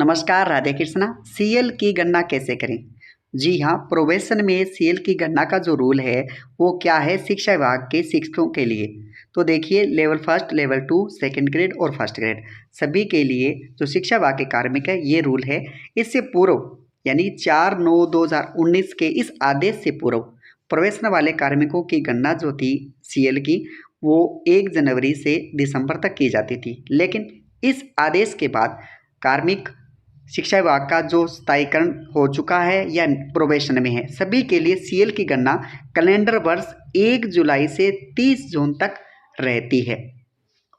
नमस्कार, राधे कृष्णा। सीएल की गणना कैसे करें? जी हाँ, प्रोबेशन में सीएल की गणना का जो रूल है वो क्या है शिक्षा विभाग के शिक्षकों के लिए। तो देखिए, level first, level two, second grade और फर्स्ट ग्रेड सभी के लिए जो शिक्षा विभाग के कार्मिक है ये रूल है। इससे पूर्व यानी 4/9/2019 के इस आदेश से पूर्व प्रोबेशन वाले कार्मिकों की गणना जो थी सीएल की वो 1 जनवरी से दिसंबर तक की जाती थी। लेकिन इस आदेश के बाद कार्मिक शिक्षा विभाग का जो स्थायीकरण हो चुका है या प्रोबेशन में है सभी के लिए सीएल की गणना कैलेंडर वर्ष 1 जुलाई से 30 जून तक रहती है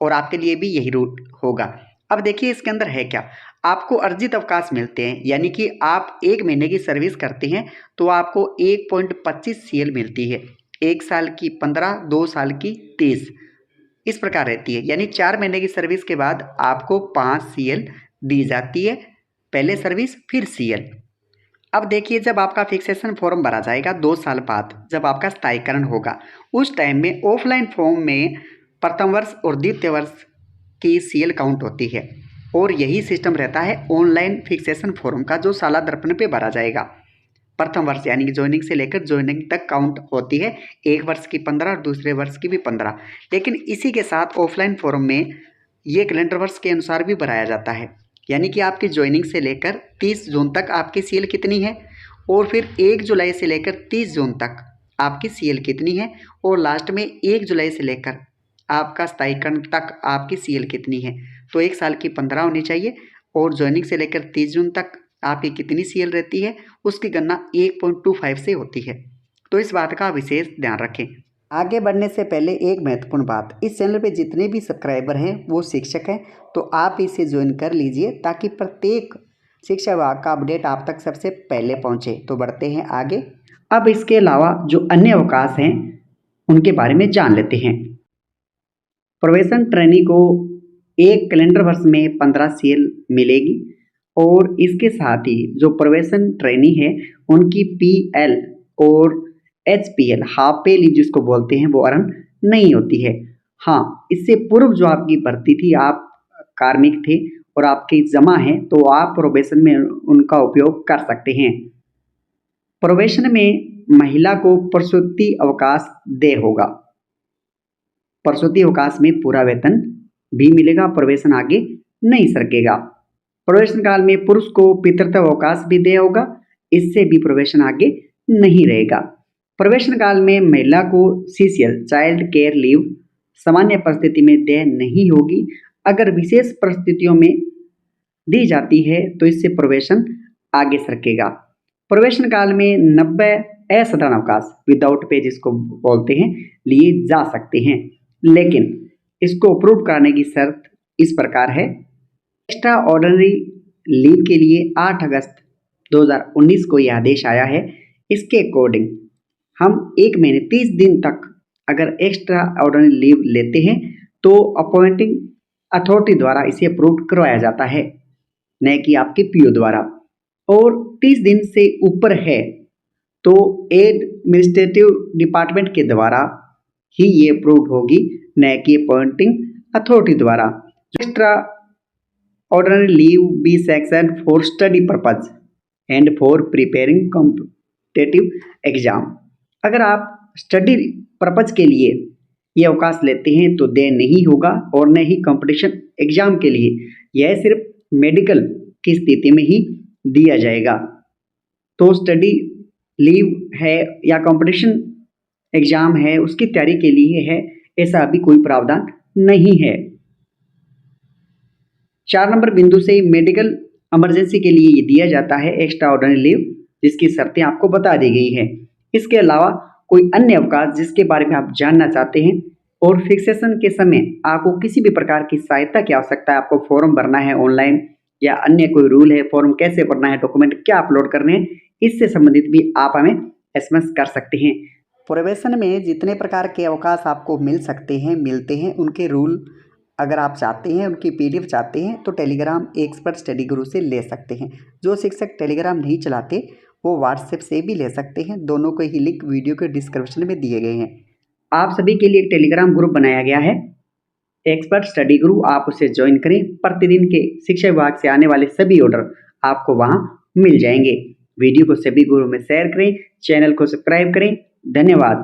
और आपके लिए भी यही रूल होगा। अब देखिए इसके अंदर है क्या, आपको अर्जित अवकाश मिलते हैं, यानी कि आप 1 महीने की सर्विस करते हैं तो आपको 1.25 सीएल मिलती है। 1 साल की 15, 2 साल की 30 इस प्रकार रहती है। यानी 4 महीने की सर्विस के बाद आपको 5 सीएल दी जाती है, पहले सर्विस फिर सीएल। अब देखिए, जब आपका फिक्सेशन फॉर्म भरा जाएगा 2 साल बाद, जब आपका स्थायीकरण होगा उस टाइम में ऑफलाइन फॉर्म में प्रथम वर्ष और द्वितीय वर्ष की सीएल काउंट होती है और यही सिस्टम रहता है ऑनलाइन फिक्सेशन फॉर्म का जो साला दर्पण पे भरा जाएगा। प्रथम वर्ष यानी कि ज्वाइनिंग से लेकर ज्वाइनिंग तक काउंट होती है, एक वर्ष की 15 और दूसरे वर्ष की भी 15। लेकिन इसी के साथ ऑफलाइन फॉर्म में ये कैलेंडर वर्ष के अनुसार भी भराया जाता है, यानी कि आपकी ज्वाइनिंग से लेकर 30 जून तक आपकी सीएल कितनी है और फिर 1 जुलाई से लेकर 30 जून तक आपकी सीएल कितनी है और लास्ट में 1 जुलाई से लेकर आपका स्थायीकरण तक आपकी सीएल कितनी है। तो 1 साल की 15 होनी चाहिए और ज्वाइनिंग से लेकर 30 जून तक आपकी कितनी सीएल रहती है उसकी गणना 1.25 से होती है। तो इस बात का विशेष ध्यान रखें। आगे बढ़ने से पहले एक महत्वपूर्ण बात, इस चैनल पे जितने भी सब्सक्राइबर हैं वो शिक्षक हैं, तो आप इसे ज्वाइन कर लीजिए ताकि प्रत्येक शिक्षा विभाग का अपडेट आप तक सबसे पहले पहुंचे। तो बढ़ते हैं आगे। अब इसके अलावा जो अन्य अवकाश हैं उनके बारे में जान लेते हैं। प्रोबेशन ट्रेनी को एक कैलेंडर वर्ष में 15 सीएल मिलेगी और इसके साथ ही जो प्रोबेशन ट्रेनी है उनकी पीएल और एचपीएल हाफ पे लीव जिसको बोलते हैं वो अर्न नहीं होती है। हाँ, इससे पूर्व जो आपकी भर्ती थी, आप कार्मिक थे और आपकी जमा है तो आप प्रोबेशन में उनका उपयोग कर सकते हैं। प्रोबेशन में महिला को प्रसूति अवकाश दे होगा, प्रसूति अवकाश में पूरा वेतन भी मिलेगा, प्रोबेशन आगे नहीं सरकेगा। प्रोबेशन काल में पुरुष को पितृत्व अवकाश भी दे होगा, इससे भी प्रोबेशन आगे नहीं रहेगा। प्रोबेशन काल में महिला को सीसीएल चाइल्ड केयर लीव सामान्य परिस्थिति में देय नहीं होगी, अगर विशेष परिस्थितियों में दी जाती है तो इससे प्रोबेशन आगे सरकेगा। प्रोबेशन काल में 90 असाधारण अवकाश विदाउट पे जिसको बोलते हैं लिए जा सकते हैं, लेकिन इसको अप्रूव करने की शर्त इस प्रकार है। एक्स्ट्रा ऑर्डिनरी लीव के लिए 8 अगस्त 2019 को यह आदेश आया है। इसके अकॉर्डिंग हम 1 महीने 30 दिन तक अगर एक्स्ट्रा ऑर्डिनरी लीव लेते हैं तो अपॉइंटिंग अथॉरिटी द्वारा इसे अप्रूव करवाया जाता है, न कि आपके पीओ द्वारा। और 30 दिन से ऊपर है तो एडमिनिस्ट्रेटिव डिपार्टमेंट के द्वारा ही ये अप्रूव होगी, न कि अपॉइंटिंग अथॉरिटी द्वारा। Extraordinary leave B section for study purpose and for preparing competitive exam. अगर आप स्टडी पर्पज के लिए ये अवकाश लेते हैं तो देय नहीं होगा और न ही कंपटीशन एग्जाम के लिए, यह सिर्फ मेडिकल की स्थिति में ही दिया जाएगा। तो स्टडी लीव है या कंपटीशन एग्जाम है उसकी तैयारी के लिए है, ऐसा अभी कोई प्रावधान नहीं है। 4 नंबर बिंदु से मेडिकल इमरजेंसी के लिए ये दिया जाता है एक्स्ट्रा ऑर्डिनरी लीव, जिसकी शर्तें आपको बता दी गई है। इसके अलावा कोई अन्य अवकाश जिसके बारे में आप जानना चाहते हैं और फिक्सेशन के समय आपको किसी भी प्रकार की सहायता की आवश्यकता है, आपको फॉर्म भरना है ऑनलाइन या अन्य कोई रूल है, फॉर्म कैसे भरना है, डॉक्यूमेंट क्या अपलोड करने हैं, इससे संबंधित भी आप हमें एसएमएस कर सकते हैं। प्रोबेशन में जितने प्रकार के अवकाश आपको मिल सकते हैं मिलते हैं, उनके रूल अगर आप चाहते हैं, उनकी पीडीएफ चाहते हैं तो टेलीग्राम एक्सपर्ट स्टडी गुरु से ले सकते हैं। जो शिक्षक टेलीग्राम नहीं चलाते वो व्हाट्सएप से भी ले सकते हैं, दोनों के ही लिंक वीडियो के डिस्क्रिप्शन में दिए गए हैं। आप सभी के लिए एक टेलीग्राम ग्रुप बनाया गया है, एक्सपर्ट स्टडी गुरु, आप उसे ज्वाइन करें। प्रतिदिन के शिक्षा विभाग से आने वाले सभी ऑर्डर आपको वहां मिल जाएंगे। वीडियो को सभी गुरु में शेयर करें, चैनल को सब्सक्राइब करें। धन्यवाद।